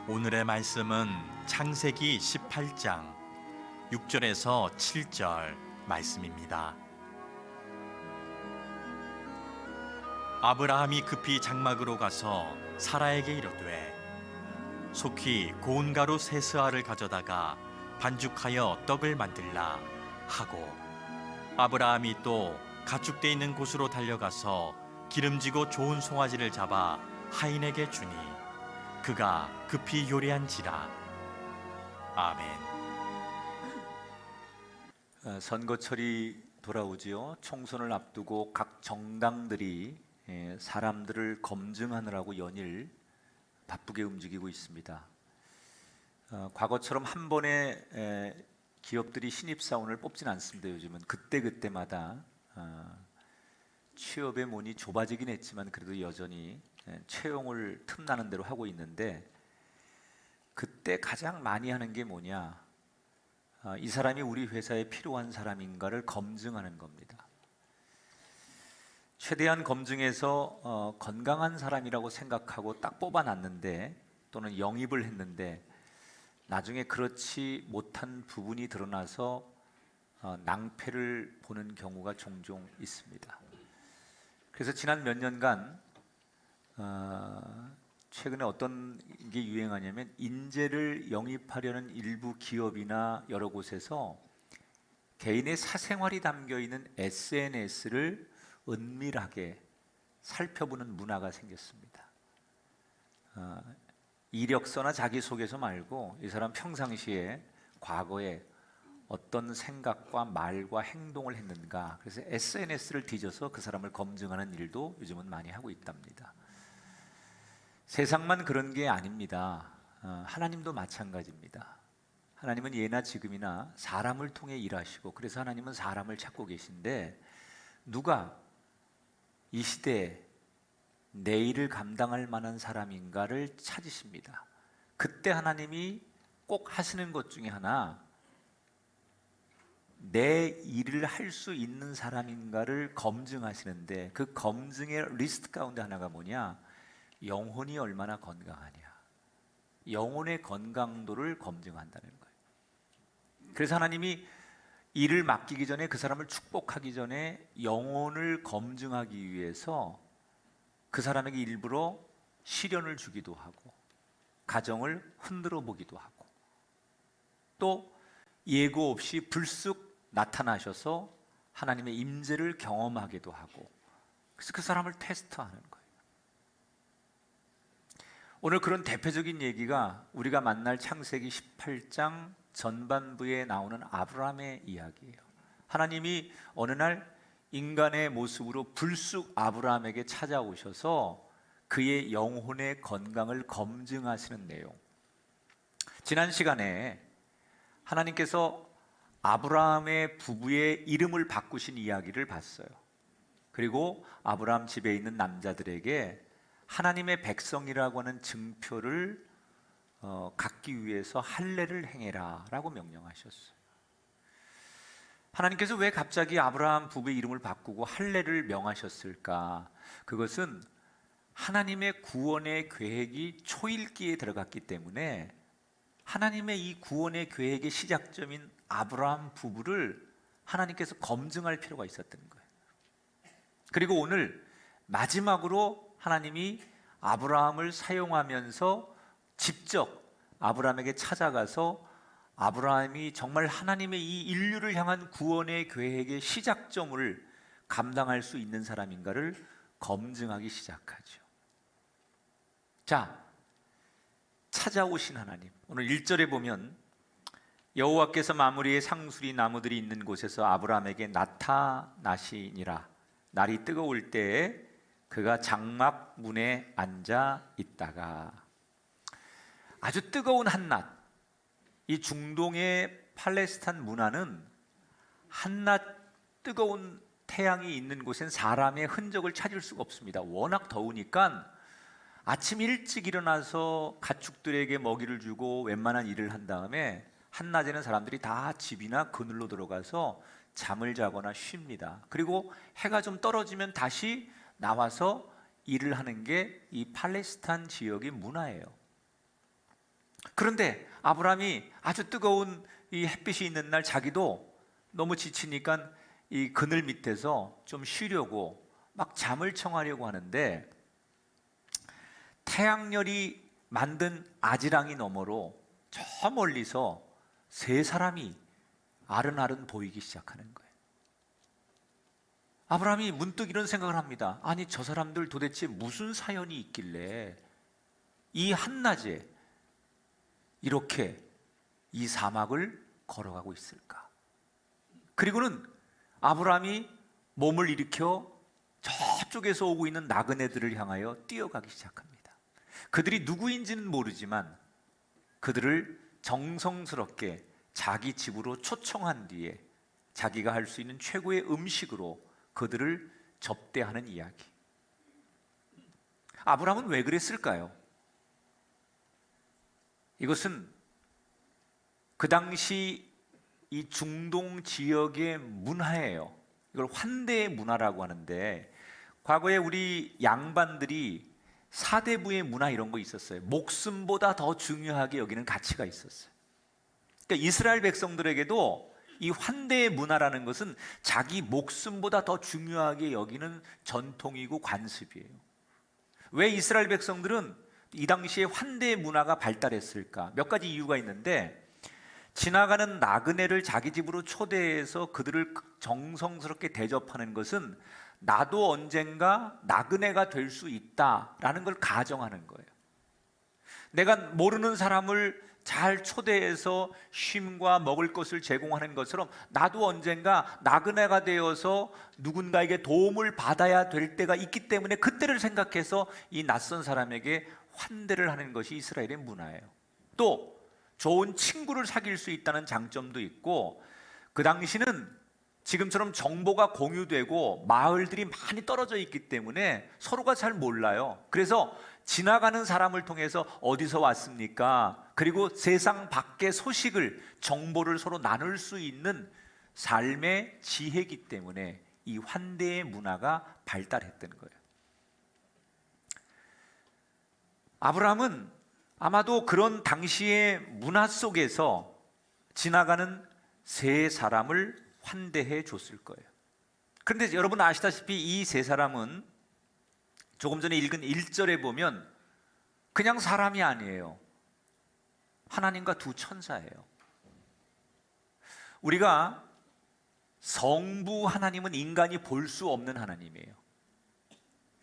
오늘의 말씀은 창세기 18장 6절에서 7절 말씀입니다. 아브라함이 급히 장막으로 가서 사라에게 이르되 속히 고운 가루 세 스아를 가져다가 반죽하여 떡을 만들라 하고, 아브라함이 또 가축대 있는 곳으로 달려가서 기름지고 좋은 송아지를 잡아 하인에게 주니 그가 급히 요리한지라. 아멘. 선거철이 돌아오지요. 총선을 앞두고 각 정당들이 사람들을 검증하느라고 연일 바쁘게 움직이고 있습니다. 과거처럼 한 번에 기업들이 신입사원을 뽑진 않습니다. 요즘은 그때그때마다 취업의 문이 좁아지긴 했지만 그래도 여전히 채용을 틈나는 대로 하고 있는데, 그때 가장 많이 하는 게 뭐냐, 이 사람이 우리 회사에 필요한 사람인가를 검증하는 겁니다. 최대한 검증해서 건강한 사람이라고 생각하고 딱 뽑아놨는데, 또는 영입을 했는데 나중에 그렇지 못한 부분이 드러나서 낭패를 보는 경우가 종종 있습니다. 그래서 지난 몇 년간 최근에 어떤 게 유행하냐면, 인재를 영입하려는 일부 기업이나 여러 곳에서 개인의 사생활이 담겨있는 SNS를 은밀하게 살펴보는 문화가 생겼습니다. 이력서나 자기소개서 말고 이 사람 평상시에 과거에 어떤 생각과 말과 행동을 했는가, 그래서 SNS를 뒤져서 그 사람을 검증하는 일도 요즘은 많이 하고 있답니다. 세상만 그런 게 아닙니다. 하나님도 마찬가지입니다. 하나님은 예나 지금이나 사람을 통해 일하시고, 그래서 하나님은 사람을 찾고 계신데, 누가 이 시대에 내 일을 감당할 만한 사람인가를 찾으십니다. 그때 하나님이 꼭 하시는 것 중에 하나, 내 일을 할 수 있는 사람인가를 검증하시는데, 그 검증의 리스트 가운데 하나가 뭐냐, 영혼이 얼마나 건강하냐, 영혼의 건강도를 검증한다는 거예요. 그래서 하나님이 일을 맡기기 전에, 그 사람을 축복하기 전에 영혼을 검증하기 위해서 그 사람에게 일부러 시련을 주기도 하고, 가정을 흔들어 보기도 하고, 또 예고 없이 불쑥 나타나셔서 하나님의 임재를 경험하기도 하고, 그래서 그 사람을 테스트하는 거예요. 오늘 그런 대표적인 얘기가 우리가 만날 창세기 18장 전반부에 나오는 아브라함의 이야기예요. 하나님이 어느 날 인간의 모습으로 불쑥 아브라함에게 찾아오셔서 그의 영혼의 건강을 검증하시는 내용. 지난 시간에 하나님께서 아브라함의 부부의 이름을 바꾸신 이야기를 봤어요. 그리고 아브라함 집에 있는 남자들에게 하나님의 백성이라고 하는 증표를 갖기 위해서 할례를 행해라 라고 명령하셨어요. 하나님께서 왜 갑자기 아브라함 부부의 이름을 바꾸고 할례를 명하셨을까? 그것은 하나님의 구원의 계획이 초일기에 들어갔기 때문에 하나님의 이 구원의 계획의 시작점인 아브라함 부부를 하나님께서 검증할 필요가 있었던 거예요. 그리고 오늘 마지막으로 하나님이 아브라함을 사용하면서 직접 아브라함에게 찾아가서 아브라함이 정말 하나님의 이 인류를 향한 구원의 계획의 시작점을 감당할 수 있는 사람인가를 검증하기 시작하죠. 자, 찾아오신 하나님. 오늘 1절에 보면 여호와께서 마므리에 상수리 나무들이 있는 곳에서 아브라함에게 나타나시니라. 날이 뜨거울 때에 그가 장막 문에 앉아 있다가, 아주 뜨거운 한낮, 이 중동의 팔레스타인 문화는 한낮 뜨거운 태양이 있는 곳엔 사람의 흔적을 찾을 수가 없습니다. 워낙 더우니까 아침 일찍 일어나서 가축들에게 먹이를 주고 웬만한 일을 한 다음에 한낮에는 사람들이 다 집이나 그늘로 들어가서 잠을 자거나 쉽니다. 그리고 해가 좀 떨어지면 다시 나와서 일을 하는 게 이 팔레스타인 지역의 문화예요. 그런데 아브라함이 아주 뜨거운 이 햇빛이 있는 날 자기도 너무 지치니까 이 그늘 밑에서 좀 쉬려고 막 잠을 청하려고 하는데 태양열이 만든 아지랑이 너머로 저 멀리서 세 사람이 아른아른 보이기 시작하는 거예요. 아브라함이 문득 이런 생각을 합니다. 아니, 저 사람들 도대체 무슨 사연이 있길래 이 한낮에 이렇게 이 사막을 걸어가고 있을까? 그리고는 아브라함이 몸을 일으켜 저쪽에서 오고 있는 나그네들을 향하여 뛰어가기 시작합니다. 그들이 누구인지는 모르지만 그들을 정성스럽게 자기 집으로 초청한 뒤에 자기가 할 수 있는 최고의 음식으로 그들을 접대하는 이야기. 아브라함은 왜 그랬을까요? 이것은 그 당시 이 중동 지역의 문화예요. 이걸 환대의 문화라고 하는데, 과거에 우리 양반들이 사대부의 문화 이런 거 있었어요. 목숨보다 더 중요하게 여기는 가치가 있었어요. 그러니까 이스라엘 백성들에게도 이 환대의 문화라는 것은 자기 목숨보다 더 중요하게 여기는 전통이고 관습이에요. 왜 이스라엘 백성들은 이 당시에 환대의 문화가 발달했을까? 몇 가지 이유가 있는데, 지나가는 나그네를 자기 집으로 초대해서 그들을 정성스럽게 대접하는 것은 나도 언젠가 나그네가 될 수 있다라는 걸 가정하는 거예요. 내가 모르는 사람을 잘 초대해서 쉼과 먹을 것을 제공하는 것처럼 나도 언젠가 나그네가 되어서 누군가에게 도움을 받아야 될 때가 있기 때문에 그때를 생각해서 이 낯선 사람에게 환대를 하는 것이 이스라엘의 문화예요. 또 좋은 친구를 사귈 수 있다는 장점도 있고, 그 당시는 지금처럼 정보가 공유되고 마을들이 많이 떨어져 있기 때문에 서로가 잘 몰라요. 그래서 지나가는 사람을 통해서 어디서 왔습니까? 그리고 세상 밖의 소식을, 정보를 서로 나눌 수 있는 삶의 지혜이기 때문에 이 환대의 문화가 발달했던 거예요. 아브라함은 아마도 그런 당시의 문화 속에서 지나가는 세 사람을 환대해 줬을 거예요. 그런데 여러분 아시다시피 이 세 사람은 조금 전에 읽은 1절에 보면 그냥 사람이 아니에요. 하나님과 두 천사예요. 우리가 성부 하나님은 인간이 볼 수 없는 하나님이에요.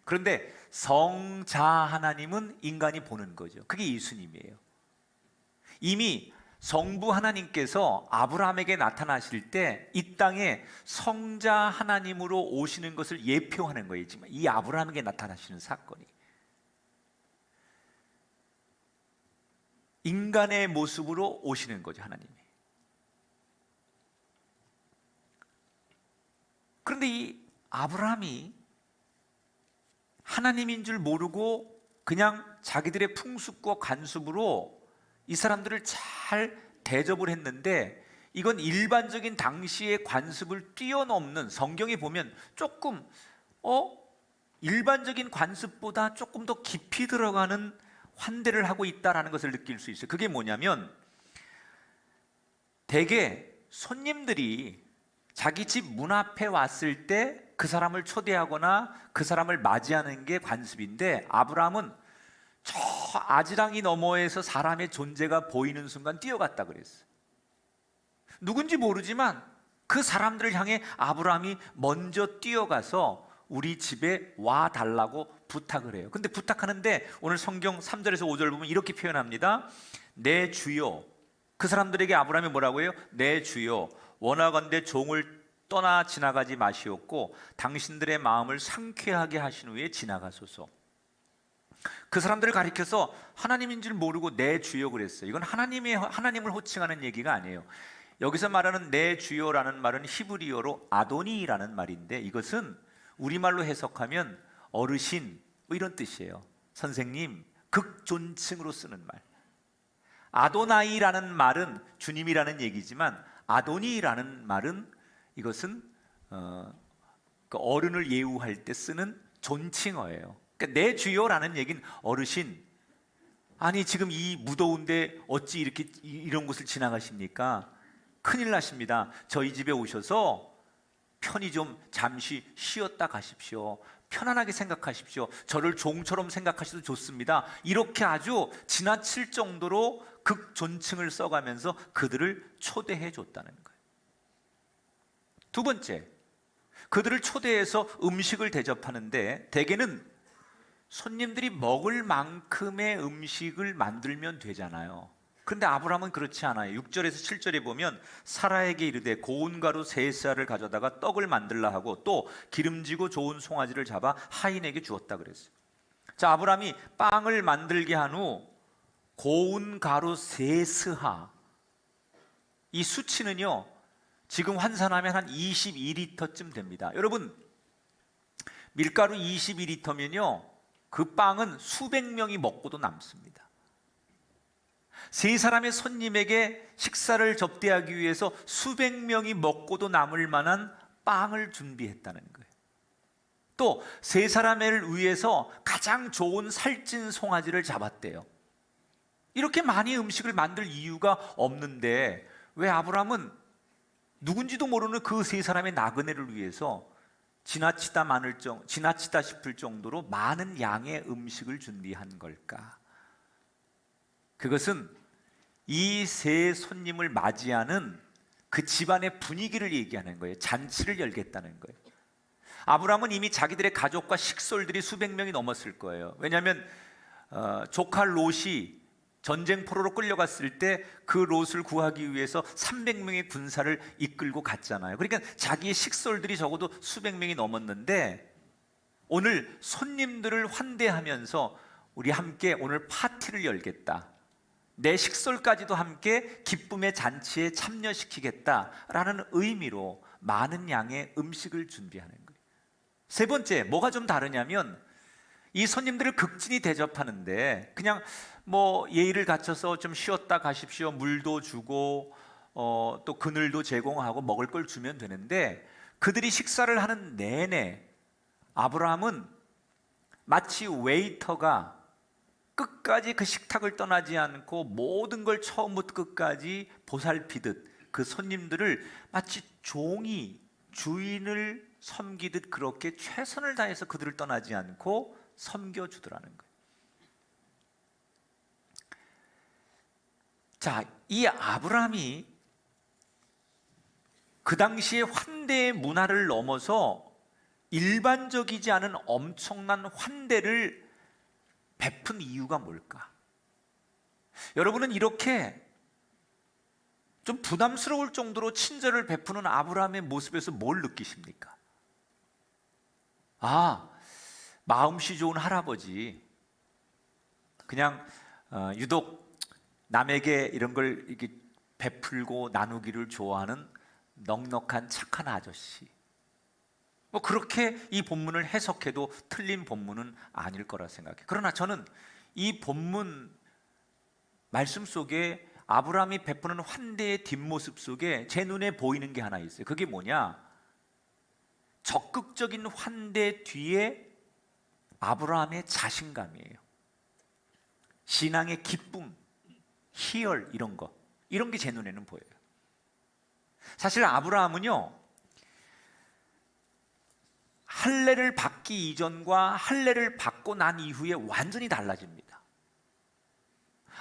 그런데 성자 하나님은 인간이 보는 거죠. 그게 예수님이에요. 이미 성부 하나님께서 아브라함에게 나타나실 때 이 땅에 성자 하나님으로 오시는 것을 예표하는 거예요. 지금 이 아브라함에게 나타나시는 사건이 인간의 모습으로 오시는 거죠, 하나님이. 그런데 이 아브라함이 하나님인 줄 모르고 그냥 자기들의 풍습과 관습으로 이 사람들을 잘 대접을 했는데, 이건 일반적인 당시의 관습을 뛰어넘는, 성경에 보면 조금 일반적인 관습보다 조금 더 깊이 들어가는 환대를 하고 있다는 것을 느낄 수 있어요. 그게 뭐냐면, 대개 손님들이 자기 집 문 앞에 왔을 때 그 사람을 초대하거나 그 사람을 맞이하는 게 관습인데, 아브라함은 저 아지랑이 너머에서 사람의 존재가 보이는 순간 뛰어갔다 그랬어요. 누군지 모르지만 그 사람들을 향해 아브라함이 먼저 뛰어가서 우리 집에 와 달라고 부탁을 해요. 근데 부탁하는데 오늘 성경 3절에서 5절 보면 이렇게 표현합니다. 내 주여. 그 사람들에게 아브라함이 뭐라고 해요? 내 주여, 원하건대 종을 떠나 지나가지 마시옵고 당신들의 마음을 상쾌하게 하신 후에 지나가소서. 그 사람들을 가리켜서 하나님인 줄 모르고 내 주여 그랬어요. 이건 하나님을 호칭하는 얘기가 아니에요. 여기서 말하는 내 주여라는 말은 히브리어로 아도니라는 말인데, 이것은 우리말로 해석하면 어르신 뭐 이런 뜻이에요. 선생님, 극존칭으로 쓰는 말. 아도나이라는 말은 주님이라는 얘기지만, 아도니라는 말은 이것은 그 어른을 예우할 때 쓰는 존칭어예요. 그러니까 내 주여라는 얘기는 어르신, 아니 지금 이 무더운데 어찌 이렇게 이런 곳을 지나가십니까? 큰일 나십니다. 저희 집에 오셔서 편히 좀 잠시 쉬었다 가십시오. 편안하게 생각하십시오. 저를 종처럼 생각하셔도 좋습니다. 이렇게 아주 지나칠 정도로 극존칭을 써가면서 그들을 초대해 줬다는 거예요. 두 번째, 그들을 초대해서 음식을 대접하는데 대개는 손님들이 먹을 만큼의 음식을 만들면 되잖아요. 그런데 아브라함은 그렇지 않아요. 6절에서 7절에 보면 사라에게 이르되 고운 가루 세 쌀을 가져다가 떡을 만들라 하고 또 기름지고 좋은 송아지를 잡아 하인에게 주었다 그랬어요. 자, 아브라함이 빵을 만들게 한 후 고운 가루 세 스하, 이 수치는요 지금 환산하면 한 22리터쯤 됩니다. 여러분, 밀가루 22리터면요 그 빵은 수백 명이 먹고도 남습니다. 세 사람의 손님에게 식사를 접대하기 위해서 수백 명이 먹고도 남을 만한 빵을 준비했다는 거예요. 또 세 사람을 위해서 가장 좋은 살찐 송아지를 잡았대요. 이렇게 많이 음식을 만들 이유가 없는데 왜 아브라함은 누군지도 모르는 그 세 사람의 나그네를 위해서 지나치다 싶을 정도로 많은 양의 음식을 준비한 걸까? 그것은 이 세 손님을 맞이하는 그 집안의 분위기를 얘기하는 거예요. 잔치를 열겠다는 거예요. 아브라함은 이미 자기들의 가족과 식솔들이 수백 명이 넘었을 거예요. 왜냐하면 조카 롯이 전쟁 포로로 끌려갔을 때 그 롯을 구하기 위해서 300명의 군사를 이끌고 갔잖아요. 그러니까 자기의 식솔들이 적어도 수백 명이 넘었는데 오늘 손님들을 환대하면서 우리 함께 오늘 파티를 열겠다, 내 식솔까지도 함께 기쁨의 잔치에 참여시키겠다라는 의미로 많은 양의 음식을 준비하는 거예요. 세 번째, 뭐가 좀 다르냐면 이 손님들을 극진히 대접하는데 그냥 뭐 예의를 갖춰서 좀 쉬었다 가십시오, 물도 주고 또 그늘도 제공하고 먹을 걸 주면 되는데 그들이 식사를 하는 내내 아브라함은 마치 웨이터가 끝까지 그 식탁을 떠나지 않고 모든 걸 처음부터 끝까지 보살피듯 그 손님들을 마치 종이 주인을 섬기듯 그렇게 최선을 다해서 그들을 떠나지 않고 섬겨주더라는 거예요. 자, 이 아브라함이 그 당시의 환대의 문화를 넘어서 일반적이지 않은 엄청난 환대를 베푼 이유가 뭘까? 여러분은 이렇게 좀 부담스러울 정도로 친절을 베푸는 아브라함의 모습에서 뭘 느끼십니까? 아, 마음씨 좋은 할아버지, 그냥 유독 남에게 이런 걸 이렇게 베풀고 나누기를 좋아하는 넉넉한 착한 아저씨. 뭐 그렇게 이 본문을 해석해도 틀린 본문은 아닐 거라 생각해요. 그러나 저는 이 본문 말씀 속에 아브라함이 베푸는 환대의 뒷모습 속에 제 눈에 보이는 게 하나 있어요. 그게 뭐냐? 적극적인 환대 뒤에 아브라함의 자신감이에요. 신앙의 기쁨, 희열, 이런 게 제 눈에는 보여요. 사실 아브라함은요, 할례를 받기 이전과 할례를 받고 난 이후에 완전히 달라집니다.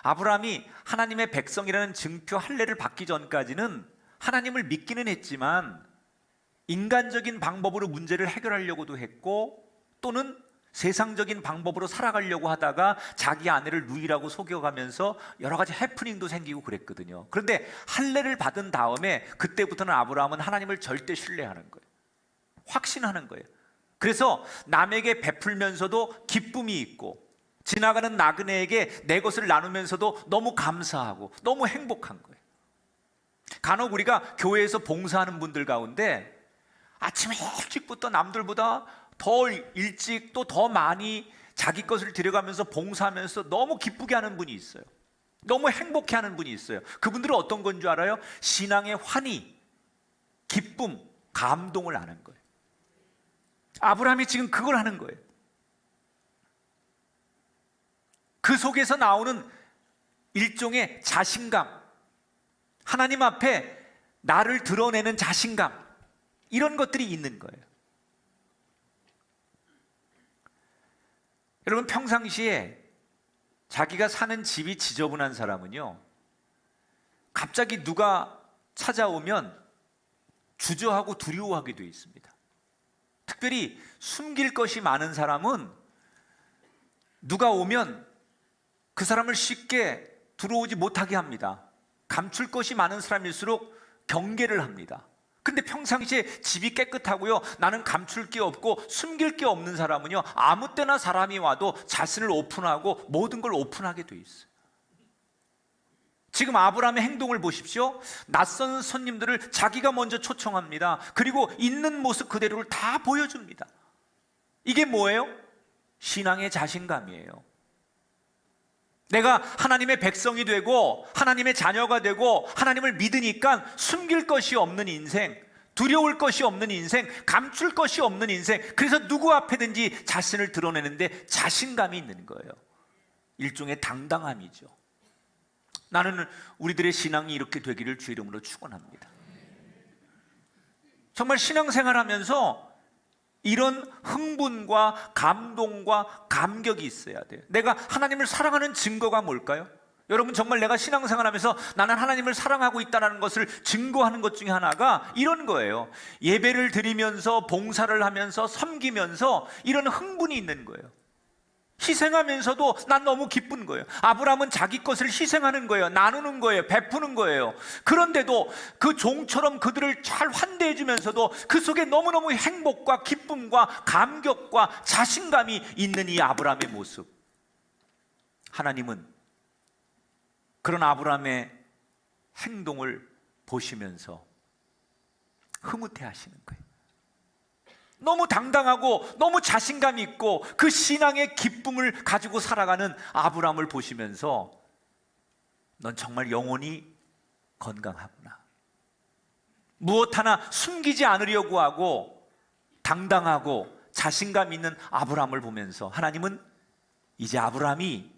아브라함이 하나님의 백성이라는 증표 할례를 받기 전까지는 하나님을 믿기는 했지만 인간적인 방법으로 문제를 해결하려고도 했고 또는 세상적인 방법으로 살아가려고 하다가 자기 아내를 누이라고 속여가면서 여러 가지 해프닝도 생기고 그랬거든요. 그런데 할례를 받은 다음에 그때부터는 아브라함은 하나님을 절대 신뢰하는 거예요. 확신하는 거예요. 그래서 남에게 베풀면서도 기쁨이 있고 지나가는 나그네에게 내 것을 나누면서도 너무 감사하고 너무 행복한 거예요. 간혹 우리가 교회에서 봉사하는 분들 가운데 아침 일찍부터 남들보다 더 일찍 또 더 많이 자기 것을 들여가면서 봉사하면서 너무 기쁘게 하는 분이 있어요. 너무 행복해하는 분이 있어요. 그분들은 어떤 건 줄 알아요? 신앙의 환희, 기쁨, 감동을 아는 거예요. 아브라함이 지금 그걸 하는 거예요. 그 속에서 나오는 일종의 자신감, 하나님 앞에 나를 드러내는 자신감, 이런 것들이 있는 거예요. 여러분, 평상시에 자기가 사는 집이 지저분한 사람은요, 갑자기 누가 찾아오면 주저하고 두려워하게 되어 있습니다. 특별히 숨길 것이 많은 사람은 누가 오면 그 사람을 쉽게 들어오지 못하게 합니다. 감출 것이 많은 사람일수록 경계를 합니다. 근데 평상시에 집이 깨끗하고요, 나는 감출 게 없고 숨길 게 없는 사람은요, 아무 때나 사람이 와도 자신을 오픈하고 모든 걸 오픈하게 돼 있어요. 지금 아브라함의 행동을 보십시오. 낯선 손님들을 자기가 먼저 초청합니다. 그리고 있는 모습 그대로를 다 보여줍니다. 이게 뭐예요? 신앙의 자신감이에요. 내가 하나님의 백성이 되고 하나님의 자녀가 되고 하나님을 믿으니까 숨길 것이 없는 인생, 두려울 것이 없는 인생, 감출 것이 없는 인생, 그래서 누구 앞에든지 자신을 드러내는데 자신감이 있는 거예요. 일종의 당당함이죠. 나는 우리들의 신앙이 이렇게 되기를 주의 이름으로 축원합니다. 정말 신앙생활하면서 이런 흥분과 감동과 감격이 있어야 돼요. 내가 하나님을 사랑하는 증거가 뭘까요? 여러분, 정말 내가 신앙생활하면서 나는 하나님을 사랑하고 있다는 것을 증거하는 것 중에 하나가 이런 거예요. 예배를 드리면서, 봉사를 하면서, 섬기면서 이런 흥분이 있는 거예요. 희생하면서도 난 너무 기쁜 거예요. 아브라함은 자기 것을 희생하는 거예요. 나누는 거예요. 베푸는 거예요. 그런데도 그 종처럼 그들을 잘 환대해 주면서도 그 속에 너무너무 행복과 기쁨과 감격과 자신감이 있는 이 아브라함의 모습, 하나님은 그런 아브라함의 행동을 보시면서 흐뭇해 하시는 거예요. 너무 당당하고 너무 자신감 있고 그 신앙의 기쁨을 가지고 살아가는 아브라함을 보시면서 넌 정말 영혼이 건강하구나, 무엇 하나 숨기지 않으려고 하고 당당하고 자신감 있는 아브라함을 보면서 하나님은 이제 아브라함이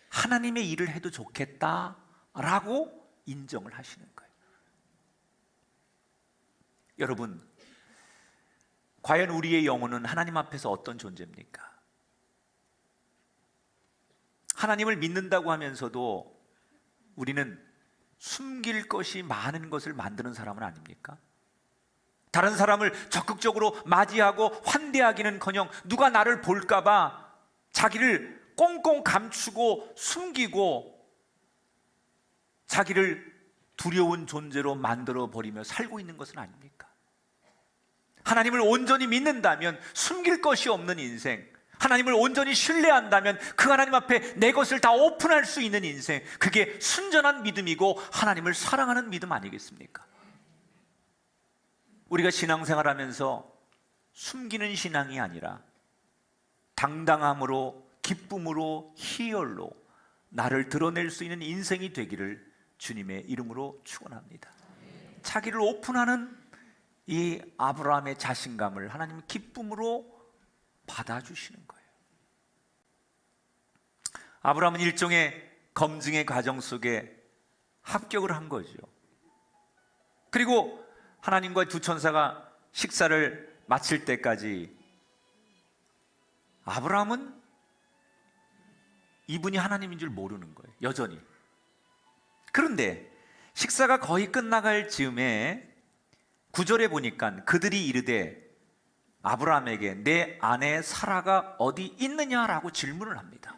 하나님의 일을 해도 좋겠다라고 인정을 하시는 거예요. 여러분, 과연 우리의 영혼은 하나님 앞에서 어떤 존재입니까? 하나님을 믿는다고 하면서도 우리는 숨길 것이 많은 것을 만드는 사람은 아닙니까? 다른 사람을 적극적으로 맞이하고 환대하기는커녕 누가 나를 볼까봐 자기를 꽁꽁 감추고 숨기고 자기를 두려운 존재로 만들어버리며 살고 있는 것은 아닙니까? 하나님을 온전히 믿는다면 숨길 것이 없는 인생, 하나님을 온전히 신뢰한다면 그 하나님 앞에 내 것을 다 오픈할 수 있는 인생, 그게 순전한 믿음이고 하나님을 사랑하는 믿음 아니겠습니까? 우리가 신앙생활하면서 숨기는 신앙이 아니라 당당함으로, 기쁨으로, 희열로 나를 드러낼 수 있는 인생이 되기를 주님의 이름으로 축원합니다. 자기를 오픈하는 이 아브라함의 자신감을 하나님 기쁨으로 받아주시는 거예요. 아브라함은 일종의 검증의 과정 속에 합격을 한 거죠. 그리고 하나님과 두 천사가 식사를 마칠 때까지 아브라함은 이분이 하나님인 줄 모르는 거예요, 여전히. 그런데 식사가 거의 끝나갈 즈음에 9절에 보니까 그들이 이르되 아브라함에게 내 아내 사라가 어디 있느냐라고 질문을 합니다.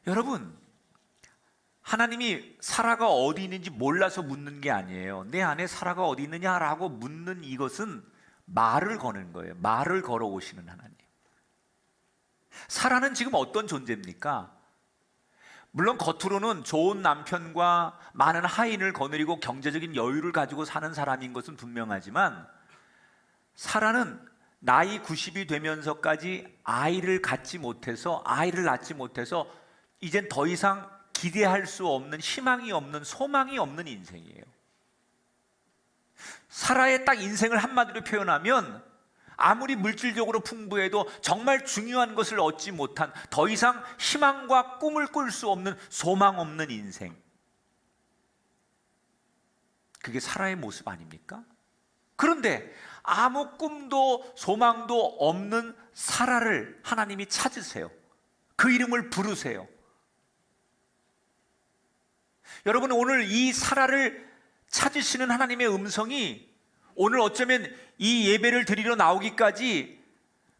여러분, 하나님이 사라가 어디 있는지 몰라서 묻는 게 아니에요. 내 아내 사라가 어디 있느냐라고 묻는 이것은 말을 거는 거예요. 말을 걸어오시는 하나님. 사라는 지금 어떤 존재입니까? 물론 겉으로는 좋은 남편과 많은 하인을 거느리고 경제적인 여유를 가지고 사는 사람인 것은 분명하지만 사라는 나이 90이 되면서까지 아이를 낳지 못해서 이젠 더 이상 기대할 수 없는, 희망이 없는, 소망이 없는 인생이에요. 사라의 딱 인생을 한마디로 표현하면 아무리 물질적으로 풍부해도 정말 중요한 것을 얻지 못한, 더 이상 희망과 꿈을 꿀 수 없는 소망 없는 인생. 그게 사라의 모습 아닙니까? 그런데 아무 꿈도 소망도 없는 사라를 하나님이 찾으세요. 그 이름을 부르세요. 여러분, 오늘 이 사라를 찾으시는 하나님의 음성이 오늘 어쩌면 이 예배를 드리러 나오기까지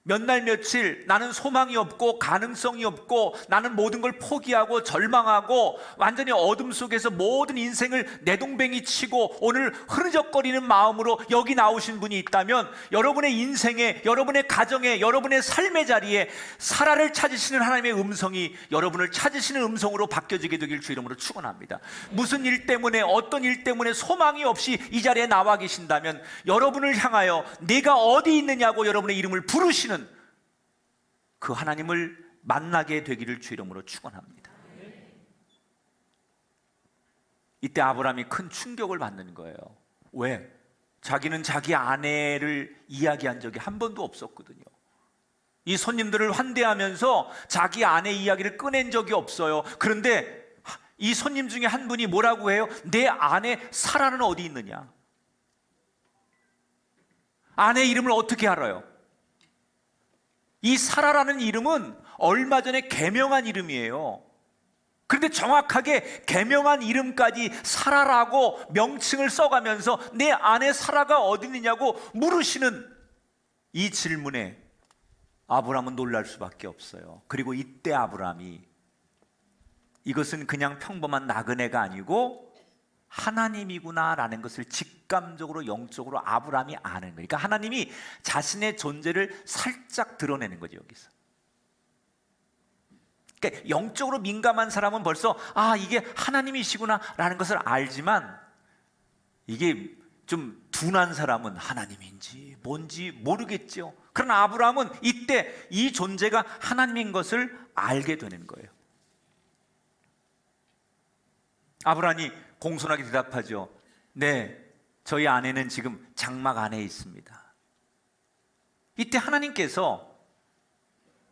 몇 날 며칠 나는 소망이 없고 가능성이 없고 나는 모든 걸 포기하고 절망하고 완전히 어둠 속에서 모든 인생을 내동뱅이 치고 오늘 흐느적거리는 마음으로 여기 나오신 분이 있다면, 여러분의 인생에, 여러분의 가정에, 여러분의 삶의 자리에 사라를 찾으시는 하나님의 음성이 여러분을 찾으시는 음성으로 바뀌어지게 되길 주 이름으로 축원합니다. 무슨 일 때문에, 어떤 일 때문에 소망이 없이 이 자리에 나와 계신다면 여러분을 향하여 내가 어디 있느냐고 여러분의 이름을 부르시는 그 하나님을 만나게 되기를 주 이름으로 축원합니다. 이때 아브라함이 큰 충격을 받는 거예요. 왜? 자기는 자기 아내를 이야기한 적이 한 번도 없었거든요. 이 손님들을 환대하면서 자기 아내 이야기를 꺼낸 적이 없어요. 그런데 이 손님 중에 한 분이 뭐라고 해요? 내 아내 사라는 어디 있느냐? 아내 이름을 어떻게 알아요? 이 사라라는 이름은 얼마 전에 개명한 이름이에요. 그런데 정확하게 개명한 이름까지 사라라고 명칭을 써가면서 내 아내 사라가 어디 있느냐고 물으시는 이 질문에 아브라함은 놀랄 수밖에 없어요. 그리고 이때 아브라함이 이것은 그냥 평범한 나그네가 아니고 하나님이구나라는 것을 직감적으로 영적으로 아브라함이 아는 거예요. 그러니까 하나님이 자신의 존재를 살짝 드러내는 거죠, 여기서. 그러니까 영적으로 민감한 사람은 벌써 이게 하나님이시구나라는 것을 알지만, 이게 좀 둔한 사람은 하나님인지 뭔지 모르겠죠. 그러나 아브라함은 이때 이 존재가 하나님인 것을 알게 되는 거예요. 아브라함이 공손하게 대답하죠. 네, 저희 아내는 지금 장막 안에 있습니다. 이때 하나님께서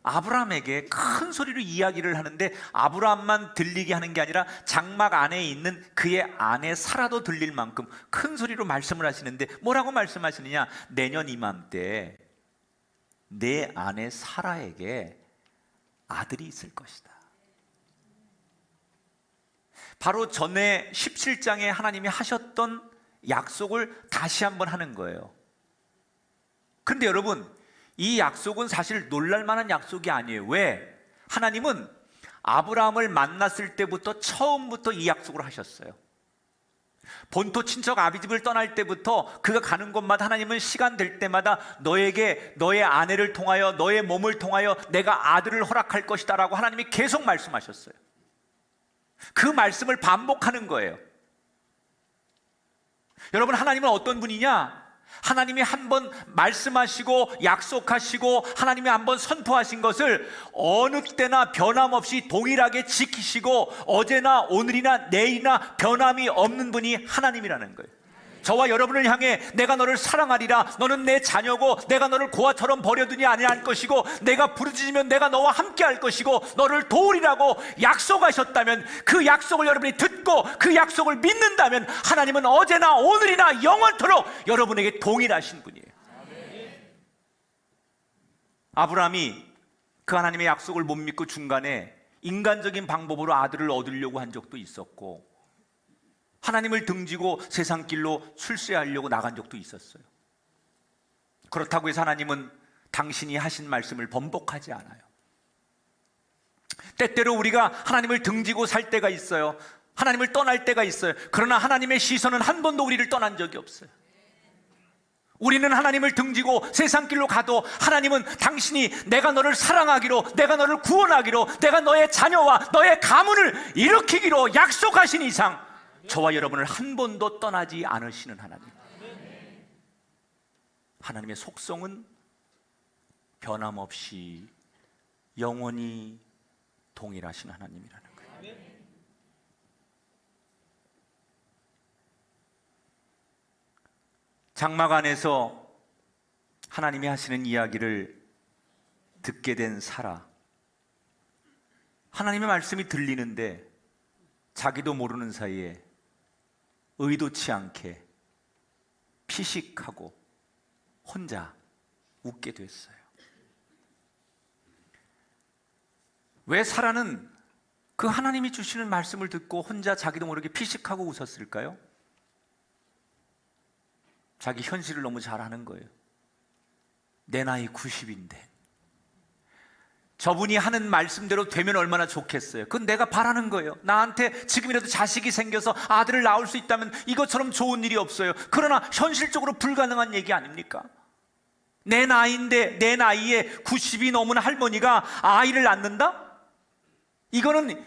아브라함에게 큰 소리로 이야기를 하는데 아브라함만 들리게 하는 게 아니라 장막 안에 있는 그의 아내 사라도 들릴 만큼 큰 소리로 말씀을 하시는데, 뭐라고 말씀하시느냐? 내년 이맘때 내 아내 사라에게 아들이 있을 것이다. 바로 전에 17장에 하나님이 하셨던 약속을 다시 한번 하는 거예요. 그런데 여러분, 이 약속은 사실 놀랄만한 약속이 아니에요. 왜? 하나님은 아브라함을 만났을 때부터 처음부터 이 약속을 하셨어요. 본토 친척 아비집을 떠날 때부터 그가 가는 곳마다 하나님은 시간 될 때마다 너에게 너의 아내를 통하여 너의 몸을 통하여 내가 아들을 허락할 것이다 라고 하나님이 계속 말씀하셨어요. 그 말씀을 반복하는 거예요. 여러분, 하나님은 어떤 분이냐? 하나님이 한번 말씀하시고 약속하시고 하나님이 한번 선포하신 것을 어느 때나 변함없이 동일하게 지키시고 어제나 오늘이나 내일이나 변함이 없는 분이 하나님이라는 거예요. 저와 여러분을 향해 내가 너를 사랑하리라, 너는 내 자녀고 내가 너를 고아처럼 버려두니 아니할 것이고 내가 부르짖으면 내가 너와 함께 할 것이고 너를 도우리라고 약속하셨다면, 그 약속을 여러분이 듣고 그 약속을 믿는다면 하나님은 어제나 오늘이나 영원토록 여러분에게 동일하신 분이에요. 아브라함이 그 하나님의 약속을 못 믿고 중간에 인간적인 방법으로 아들을 얻으려고 한 적도 있었고, 하나님을 등지고 세상 길로 출세하려고 나간 적도 있었어요. 그렇다고 해서 하나님은 당신이 하신 말씀을 번복하지 않아요. 때때로 우리가 하나님을 등지고 살 때가 있어요. 하나님을 떠날 때가 있어요. 그러나 하나님의 시선은 한 번도 우리를 떠난 적이 없어요. 우리는 하나님을 등지고 세상 길로 가도 하나님은 당신이 내가 너를 사랑하기로, 내가 너를 구원하기로, 내가 너의 자녀와 너의 가문을 일으키기로 약속하신 이상 저와 여러분을 한 번도 떠나지 않으시는 하나님. 하나님의 속성은 변함없이 영원히 동일하신 하나님이라는 거예요. 장막 안에서 하나님이 하시는 이야기를 듣게 된 사라. 하나님의 말씀이 들리는데 자기도 모르는 사이에 의도치 않게 피식하고 혼자 웃게 됐어요. 왜 사라는 그 하나님이 주시는 말씀을 듣고 혼자 자기도 모르게 피식하고 웃었을까요? 자기 현실을 너무 잘 아는 거예요. 내 나이 90인데 저분이 하는 말씀대로 되면 얼마나 좋겠어요. 그건 내가 바라는 거예요. 나한테 지금이라도 자식이 생겨서 아들을 낳을 수 있다면 이것처럼 좋은 일이 없어요. 그러나 현실적으로 불가능한 얘기 아닙니까? 내 나이인데 내 나이에 90이 넘은 할머니가 아이를 낳는다? 이거는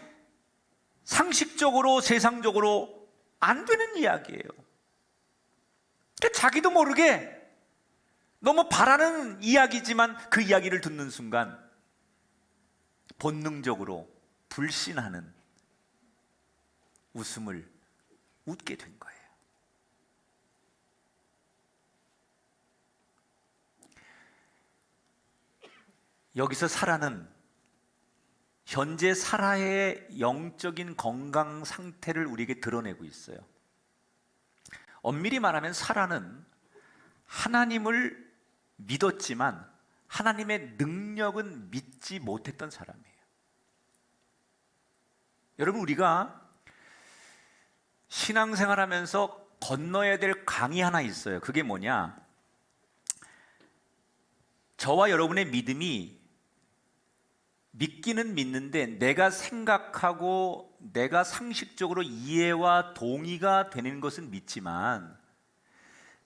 상식적으로 세상적으로 안 되는 이야기예요. 자기도 모르게 너무 바라는 이야기지만 그 이야기를 듣는 순간 본능적으로 불신하는 웃음을 웃게 된 거예요. 여기서 사라는 현재 사라의 영적인 건강 상태를 우리에게 드러내고 있어요. 엄밀히 말하면 사라는 하나님을 믿었지만 하나님의 능력은 믿지 못했던 사람이에요. 여러분, 우리가 신앙생활하면서 건너야 될 강이 하나 있어요. 그게 뭐냐? 저와 여러분의 믿음이 믿기는 믿는데 내가 생각하고 내가 상식적으로 이해와 동의가 되는 것은 믿지만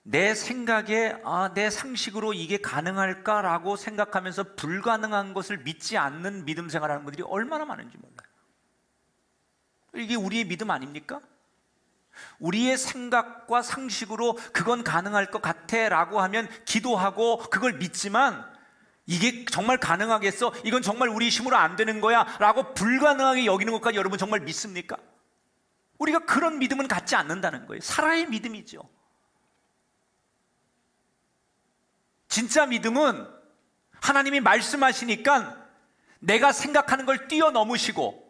내 생각에 내 상식으로 이게 가능할까라고 생각하면서 불가능한 것을 믿지 않는 믿음 생활하는 분들이 얼마나 많은지 몰라요. 이게 우리의 믿음 아닙니까? 우리의 생각과 상식으로 그건 가능할 것 같아 라고 하면 기도하고 그걸 믿지만 이게 정말 가능하겠어? 이건 정말 우리 힘으로 안 되는 거야 라고 불가능하게 여기는 것까지 여러분 정말 믿습니까? 우리가 그런 믿음은 갖지 않는다는 거예요. 사라의 믿음이죠. 진짜 믿음은 하나님이 말씀하시니까 내가 생각하는 걸 뛰어넘으시고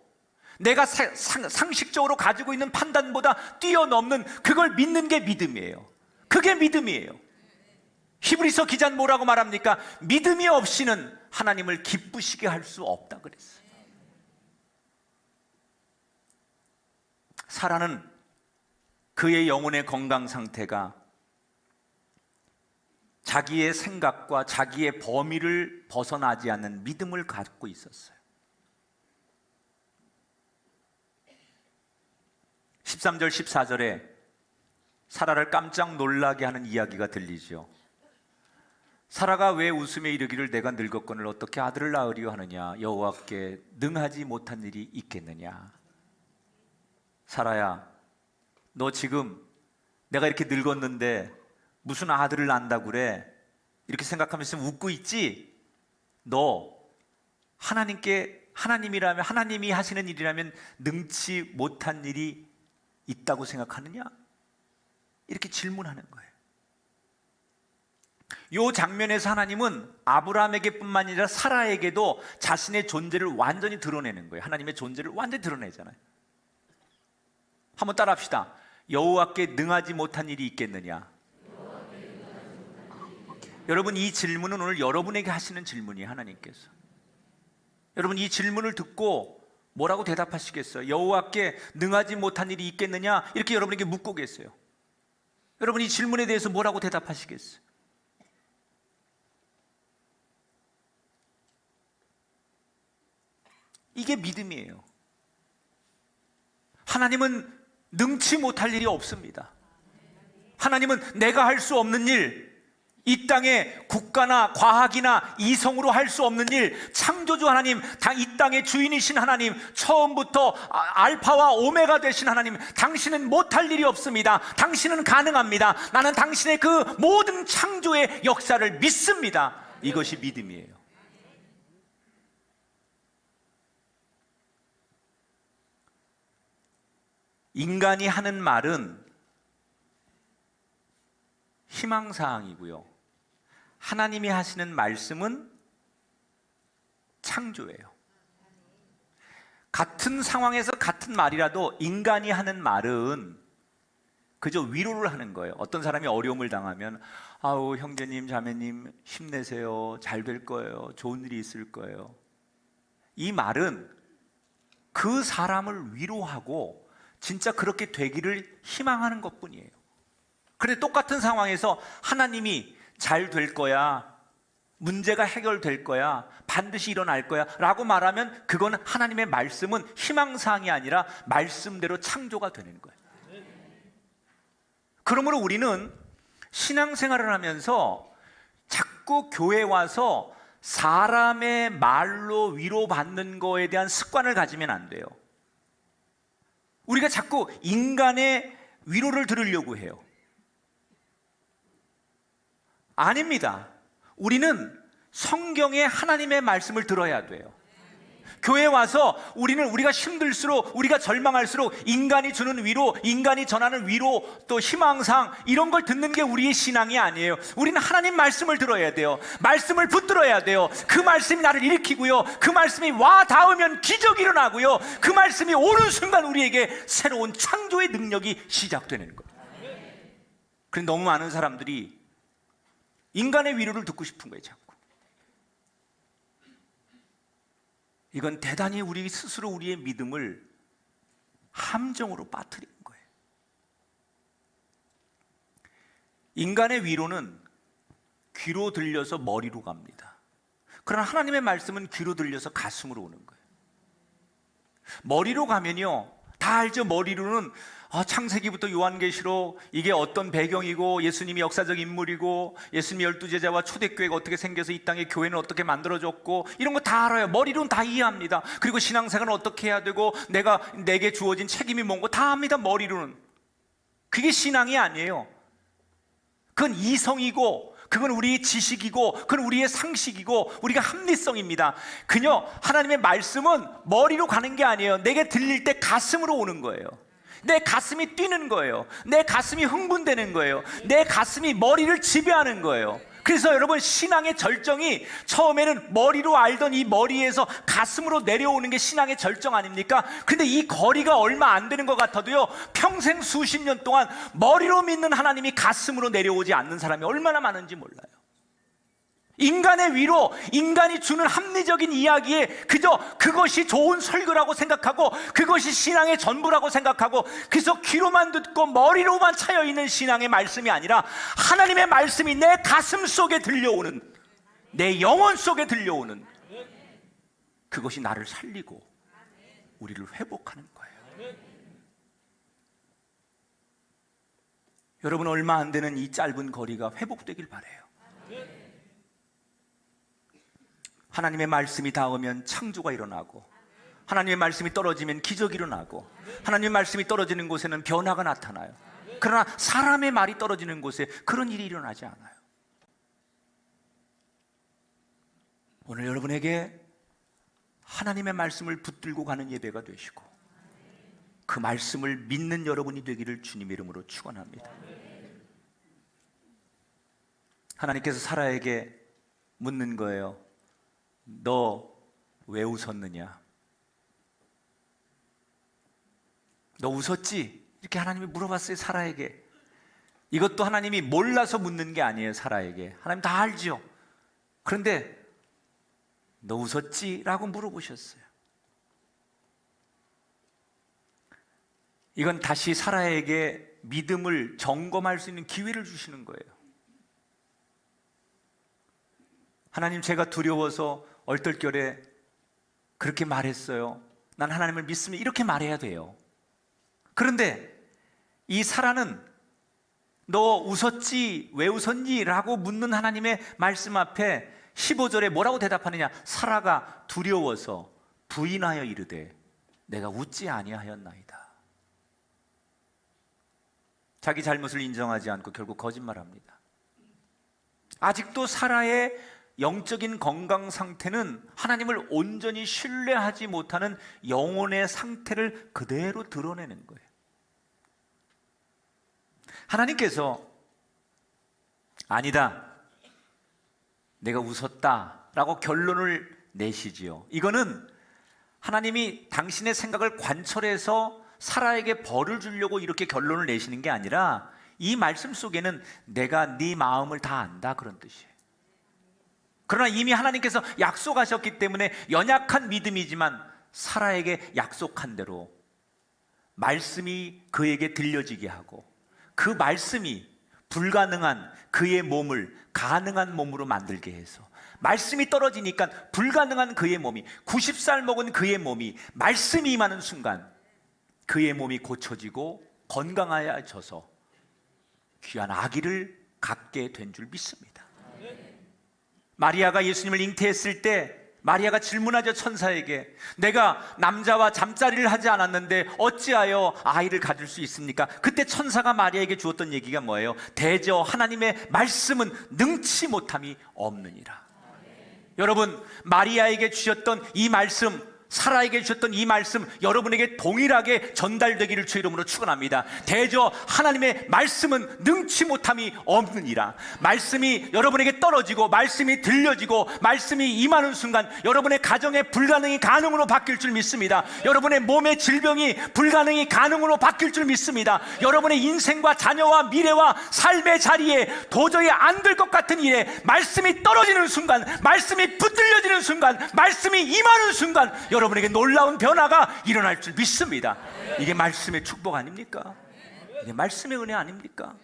내가 상식적으로 가지고 있는 판단보다 뛰어넘는 그걸 믿는 게 믿음이에요. 그게 믿음이에요. 히브리서 기자는 뭐라고 말합니까? 믿음이 없이는 하나님을 기쁘시게 할 수 없다 그랬어요. 사라는 그의 영혼의 건강 상태가 자기의 생각과 자기의 범위를 벗어나지 않는 믿음을 갖고 있었어요. 13절 14절에 사라를 깜짝 놀라게 하는 이야기가 들리죠. 사라가 왜 웃음에 이르기를 내가 늙었거늘 어떻게 아들을 낳으리요 하느냐, 여호와께 능하지 못한 일이 있겠느냐. 사라야, 너 지금 내가 이렇게 늙었는데 무슨 아들을 낳는다고 그래? 이렇게 생각하면서 웃고 있지? 너 하나님이라면, 하나님이 하시는 일이라면 능치 못한 일이 있다고 생각하느냐? 이렇게 질문하는 거예요. 이 장면에서 하나님은 아브라함에게 뿐만 아니라 사라에게도 자신의 존재를 완전히 드러내는 거예요. 하나님의 존재를 완전히 드러내잖아요. 한번 따라합시다. 여호와께 능하지 못한 일이 있겠느냐? 여러분, 이 질문은 오늘 여러분에게 하시는 질문이에요. 하나님께서. 여러분, 이 질문을 듣고 뭐라고 대답하시겠어요? 여호와께 능하지 못한 일이 있겠느냐? 이렇게 여러분에게 묻고 계세요. 여러분, 이 질문에 대해서 뭐라고 대답하시겠어요? 이게 믿음이에요. 하나님은 능치 못할 일이 없습니다. 하나님은 내가 할 수 없는 일, 이 땅에 국가나 과학이나 이성으로 할 수 없는 일, 창조주 하나님, 이 땅의 주인이신 하나님, 처음부터 알파와 오메가 되신 하나님, 당신은 못할 일이 없습니다. 당신은 가능합니다. 나는 당신의 그 모든 창조의 역사를 믿습니다. 이것이 믿음이에요. 인간이 하는 말은 희망사항이고요, 하나님이 하시는 말씀은 창조예요. 같은 상황에서 같은 말이라도 인간이 하는 말은 그저 위로를 하는 거예요. 어떤 사람이 어려움을 당하면 아우 형제님 자매님 힘내세요. 잘 될 거예요. 좋은 일이 있을 거예요. 이 말은 그 사람을 위로하고 진짜 그렇게 되기를 희망하는 것뿐이에요. 그런데 똑같은 상황에서 하나님이 잘 될 거야, 문제가 해결될 거야, 반드시 일어날 거야 라고 말하면 그건 하나님의 말씀은 희망사항이 아니라 말씀대로 창조가 되는 거예요. 그러므로 우리는 신앙생활을 하면서 자꾸 교회 와서 사람의 말로 위로받는 거에 대한 습관을 가지면 안 돼요. 우리가 자꾸 인간의 위로를 들으려고 해요. 아닙니다. 우리는 성경의 하나님의 말씀을 들어야 돼요. 교회에 와서 우리가 힘들수록, 우리가 절망할수록 인간이 주는 위로, 인간이 전하는 위로, 또 희망상 이런 걸 듣는 게 우리의 신앙이 아니에요. 우리는 하나님 말씀을 들어야 돼요. 말씀을 붙들어야 돼요. 그 말씀이 나를 일으키고요, 그 말씀이 와 닿으면 기적이 일어나고요, 그 말씀이 오는 순간 우리에게 새로운 창조의 능력이 시작되는 거예요. 그런데 너무 많은 사람들이 인간의 위로를 듣고 싶은 거예요. 자꾸. 이건 대단히 우리 스스로 우리의 믿음을 함정으로 빠뜨리는 거예요. 인간의 위로는 귀로 들려서 머리로 갑니다. 그러나 하나님의 말씀은 귀로 들려서 가슴으로 오는 거예요. 머리로 가면요, 다 알죠. 머리로는 창세기부터 요한계시록 이게 어떤 배경이고 예수님이 역사적 인물이고 예수님이 12제자와 초대교회가 어떻게 생겨서 이 땅에 교회는 어떻게 만들어졌고 이런 거 다 알아요. 머리로는 다 이해합니다. 그리고 신앙생활은 어떻게 해야 되고 내게 주어진 책임이 뭔고 다 압니다. 머리로는. 그게 신앙이 아니에요. 그건 이성이고 그건 우리의 지식이고 그건 우리의 상식이고 우리가 합리성입니다. 그녀 하나님의 말씀은 머리로 가는 게 아니에요. 내게 들릴 때 가슴으로 오는 거예요. 내 가슴이 뛰는 거예요. 내 가슴이 흥분되는 거예요. 내 가슴이 머리를 지배하는 거예요. 그래서 여러분, 신앙의 절정이 처음에는 머리로 알던 이 머리에서 가슴으로 내려오는 게 신앙의 절정 아닙니까? 근데 이 거리가 얼마 안 되는 것 같아도요, 평생 수십 년 동안 머리로 믿는 하나님이 가슴으로 내려오지 않는 사람이 얼마나 많은지 몰라요. 인간의 위로, 인간이 주는 합리적인 이야기에 그저 그것이 좋은 설교라고 생각하고 그것이 신앙의 전부라고 생각하고 그래서 귀로만 듣고 머리로만 차여있는 신앙의 말씀이 아니라 하나님의 말씀이 내 가슴 속에 들려오는, 내 영혼 속에 들려오는, 그것이 나를 살리고 우리를 회복하는 거예요. 여러분, 얼마 안 되는 이 짧은 거리가 회복되길 바라요. 하나님의 말씀이 닿으면 창조가 일어나고 하나님의 말씀이 떨어지면 기적이 일어나고 하나님의 말씀이 떨어지는 곳에는 변화가 나타나요. 그러나 사람의 말이 떨어지는 곳에 그런 일이 일어나지 않아요. 오늘 여러분에게 하나님의 말씀을 붙들고 가는 예배가 되시고 그 말씀을 믿는 여러분이 되기를 주님의 이름으로 축원합니다. 하나님께서 사라에게 묻는 거예요. 너 왜 웃었느냐? 너 웃었지? 이렇게 하나님이 물어봤어요, 사라에게. 이것도 하나님이 몰라서 묻는 게 아니에요, 사라에게. 하나님 다 알죠. 그런데 너 웃었지? 라고 물어보셨어요. 이건 다시 사라에게 믿음을 점검할 수 있는 기회를 주시는 거예요. 하나님, 제가 두려워서 얼떨결에 그렇게 말했어요. 난 하나님을 믿습니다. 이렇게 말해야 돼요. 그런데 이 사라는 너 웃었지? 왜 웃었니? 라고 묻는 하나님의 말씀 앞에 15절에 뭐라고 대답하느냐? 사라가 두려워서 부인하여 이르되 내가 웃지 아니하였나이다. 자기 잘못을 인정하지 않고 결국 거짓말합니다. 아직도 사라의 영적인 건강 상태는 하나님을 온전히 신뢰하지 못하는 영혼의 상태를 그대로 드러내는 거예요. 하나님께서 아니다, 내가 웃었다라고 결론을 내시지요. 이거는 하나님이 당신의 생각을 관철해서 사라에게 벌을 주려고 이렇게 결론을 내시는 게 아니라 이 말씀 속에는 내가 네 마음을 다 안다 그런 뜻이에요. 그러나 이미 하나님께서 약속하셨기 때문에 연약한 믿음이지만 사라에게 약속한 대로 말씀이 그에게 들려지게 하고 그 말씀이 불가능한 그의 몸을 가능한 몸으로 만들게 해서 말씀이 떨어지니까 불가능한 그의 몸이 90살 먹은 그의 몸이 말씀이 임하는 순간 그의 몸이 고쳐지고 건강하여져서 귀한 아기를 갖게 된 줄 믿습니다. 마리아가 예수님을 잉태했을 때 마리아가 질문하죠. 천사에게 내가 남자와 잠자리를 하지 않았는데 어찌하여 아이를 가질 수 있습니까? 그때 천사가 마리아에게 주었던 얘기가 뭐예요? 대저 하나님의 말씀은 능치 못함이 없느니라. 여러분, 마리아에게 주셨던 이 말씀, 사라에게 주셨던 이 말씀 여러분에게 동일하게 전달되기를 주의 이름으로 축원합니다. 대저 하나님의 말씀은 능치 못함이 없느니라. 말씀이 여러분에게 떨어지고 말씀이 들려지고 말씀이 임하는 순간 여러분의 가정의 불가능이 가능으로 바뀔 줄 믿습니다. 여러분의 몸의 질병이 불가능이 가능으로 바뀔 줄 믿습니다. 여러분의 인생과 자녀와 미래와 삶의 자리에 도저히 안 될 것 같은 일에 말씀이 떨어지는 순간, 말씀이 붙들려지는 순간, 말씀이 임하는 순간 여러분에게 놀라운 변화가 일어날 줄 믿습니다. 이게 말씀의 축복 아닙니까? 이게 말씀의 은혜 아닙니까?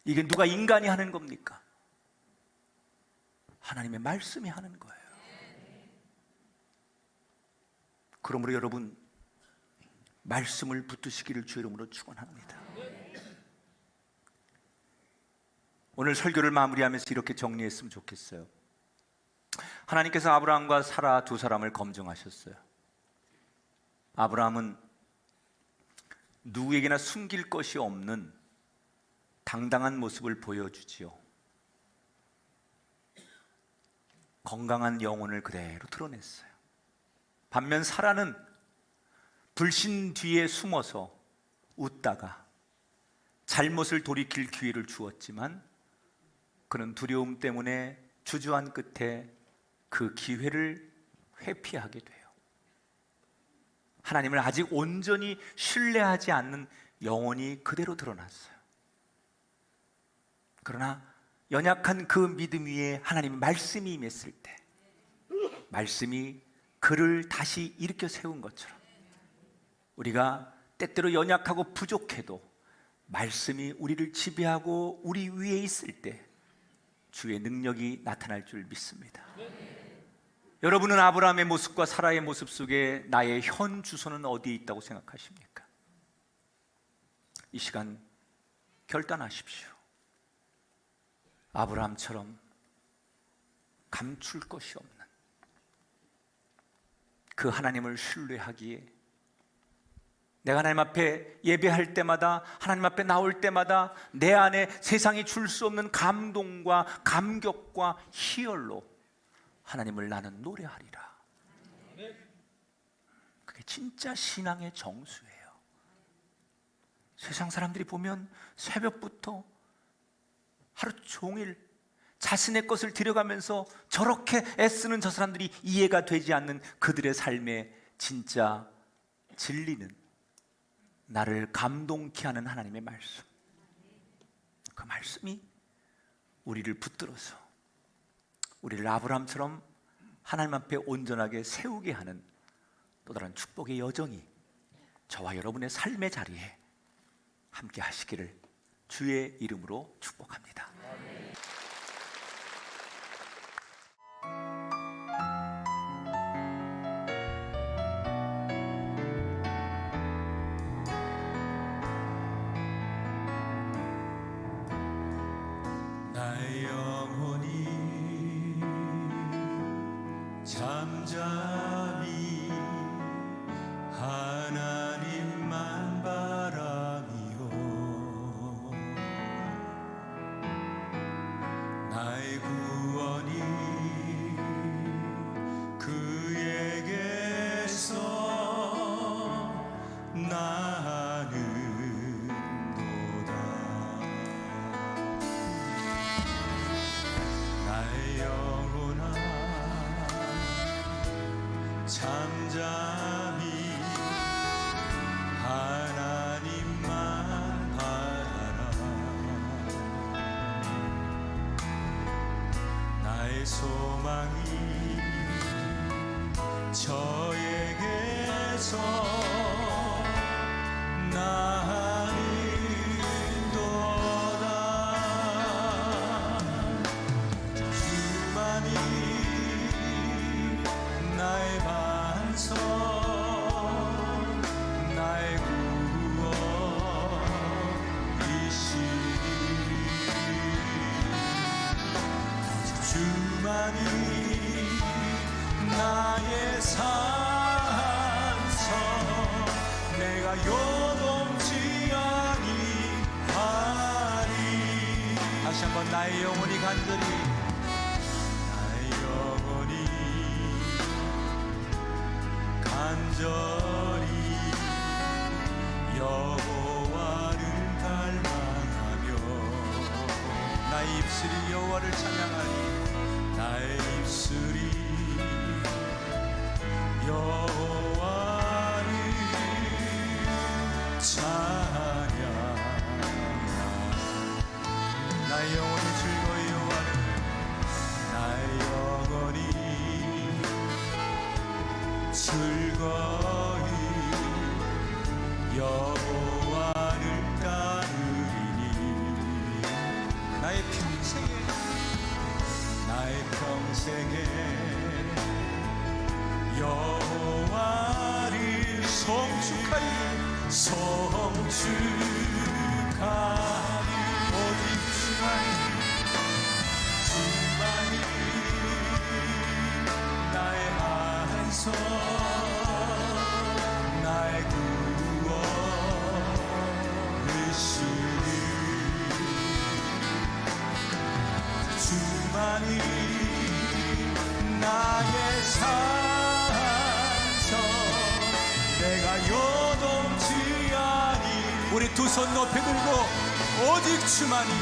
이게 누가 인간이 하는 겁니까? 하나님의 말씀이 하는 거예요. 그러므로 여러분 말씀을 붙드시기를 주의 이름으로 축원합니다. 오늘 설교를 마무리하면서 이렇게 정리했으면 좋겠어요. 하나님께서 아브라함과 사라 두 사람을 검증하셨어요. 아브라함은 누구에게나 숨길 것이 없는 당당한 모습을 보여주지요. 건강한 영혼을 그대로 드러냈어요. 반면 사라는 불신 뒤에 숨어서 웃다가 잘못을 돌이킬 기회를 주었지만 그는 두려움 때문에 주저한 끝에 그 기회를 회피하게 돼요. 하나님을 아직 온전히 신뢰하지 않는 영혼이 그대로 드러났어요. 그러나 연약한 그 믿음 위에 하나님의 말씀이 임했을 때 말씀이 그를 다시 일으켜 세운 것처럼 우리가 때때로 연약하고 부족해도 말씀이 우리를 지배하고 우리 위에 있을 때 주의 능력이 나타날 줄 믿습니다. 여러분은 아브라함의 모습과 사라의 모습 속에 나의 현 주소는 어디에 있다고 생각하십니까? 이 시간 결단하십시오. 아브라함처럼 감출 것이 없는 그 하나님을 신뢰하기에 내가 하나님 앞에 예배할 때마다 하나님 앞에 나올 때마다 내 안에 세상이 줄 수 없는 감동과 감격과 희열로 하나님을 나는 노래하리라. 그게 진짜 신앙의 정수예요. 세상 사람들이 보면 새벽부터 하루 종일 자신의 것을 들여가면서 저렇게 애쓰는 저 사람들이 이해가 되지 않는 그들의 삶의 진짜 진리는 나를 감동케 하는 하나님의 말씀. 그 말씀이 우리를 붙들어서 우리를 아브라함처럼 하나님 앞에 온전하게 세우게 하는 또 다른 축복의 여정이 저와 여러분의 삶의 자리에 함께 하시기를 주의 이름으로 축복합니다. 나의 영혼이 잠잠히 하나님만 바라미요 잠잠히 하나님만 바라라. 나의 소망이 저에게서 나는도다. 주만이 나의 반석, 나의 구원이시니. 주만이 나의 산성, 내가 요동치 아니하리. 다시 한번 나의 영혼이 간절히, 나의 영혼이 간절히 여호와를 갈망하며. 나의 입술이 여호와를 찬양하니, 나의 입술이 여호와를 찬양하라. 나의 영혼이 즐거이 여호와를, 나의 영혼이 즐거이 여호와를 따르리니. 나의 평생에 여호와를 성축하리. 오직 주만이 나의 안석, 나의 구원이시니. 주만이 나의 산성, 내가 요동치 아니. 우리 두 손 높이 들고 오직 주만이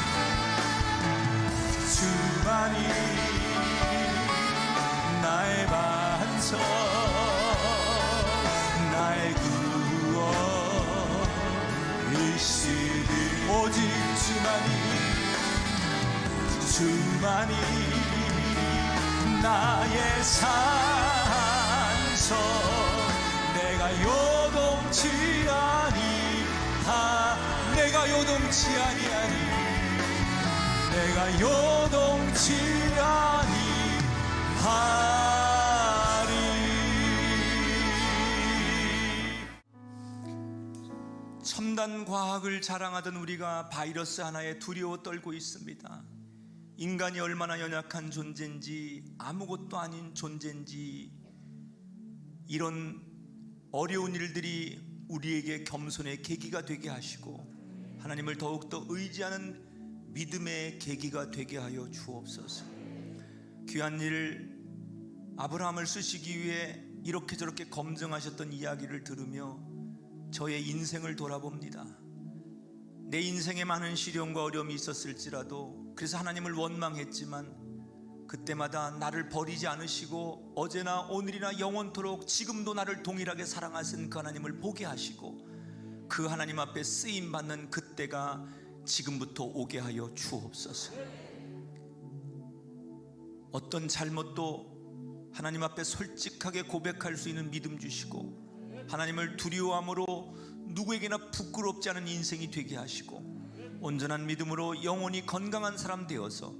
나의 반석, 나의 구원이시니. 오직 주만이 나의 산성, 내가 요동치 아니하리. 내가 요동치 아니하리. 첨단 과학을 자랑하던 우리가 바이러스 하나에 두려워 떨고 있습니다. 인간이 얼마나 연약한 존재인지, 아무것도 아닌 존재인지, 이런 어려운 일들이 우리에게 겸손의 계기가 되게 하시고 하나님을 더욱더 의지하는 믿음의 계기가 되게 하여 주옵소서. 귀한 일 아브라함을 쓰시기 위해 이렇게 저렇게 검증하셨던 이야기를 들으며 저의 인생을 돌아봅니다. 내 인생에 많은 시련과 어려움이 있었을지라도, 그래서 하나님을 원망했지만 그때마다 나를 버리지 않으시고 어제나 오늘이나 영원토록 지금도 나를 동일하게 사랑하신 그 하나님을 보게 하시고 그 하나님 앞에 쓰임받는 그때가 지금부터 오게 하여 주옵소서. 어떤 잘못도 하나님 앞에 솔직하게 고백할 수 있는 믿음 주시고, 하나님을 두려워함으로 누구에게나 부끄럽지 않은 인생이 되게 하시고, 온전한 믿음으로 영원히 건강한 사람 되어서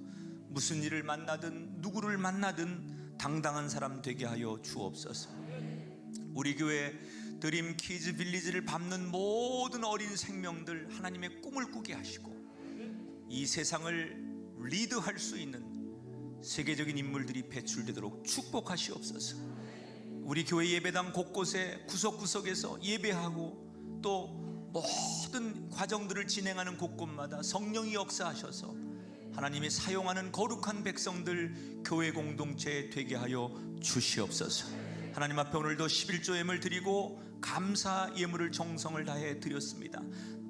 무슨 일을 만나든 누구를 만나든 당당한 사람 되게 하여 주옵소서. 우리 교회 드림 키즈 빌리지를 밟는 모든 어린 생명들 하나님의 꿈을 꾸게 하시고 이 세상을 리드할 수 있는 세계적인 인물들이 배출되도록 축복하시옵소서. 우리 교회 예배당 곳곳에 구석구석에서 예배하고 또 모든 과정들을 진행하는 곳곳마다 성령이 역사하셔서 하나님이 사용하는 거룩한 백성들 교회 공동체 되게 하여 주시옵소서. 하나님 앞에 오늘도 11조 예물 드리고 감사 예물을 정성을 다해 드렸습니다.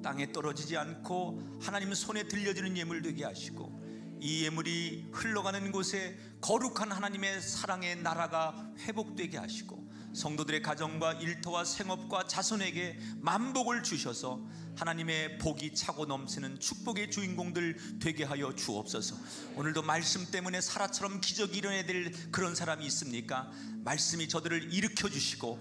땅에 떨어지지 않고 하나님 손에 들려지는 예물 되게 하시고 이 예물이 흘러가는 곳에 거룩한 하나님의 사랑의 나라가 회복되게 하시고 성도들의 가정과 일터와 생업과 자손에게 만복을 주셔서 하나님의 복이 차고 넘치는 축복의 주인공들 되게 하여 주옵소서. 오늘도 말씀 때문에 사라처럼 기적이 일어나야 될 그런 사람이 있습니까? 말씀이 저들을 일으켜 주시고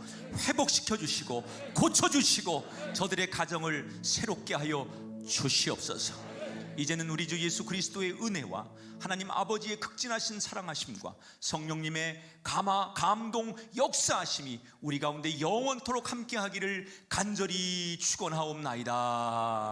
회복시켜 주시고 고쳐 주시고 저들의 가정을 새롭게 하여 주시옵소서. 이제는 우리 주 예수 그리스도의 은혜와 하나님 아버지의 극진하신 사랑하심과 성령님의 감동 역사하심이 우리 가운데 영원토록 함께하기를 간절히 축원하옵나이다.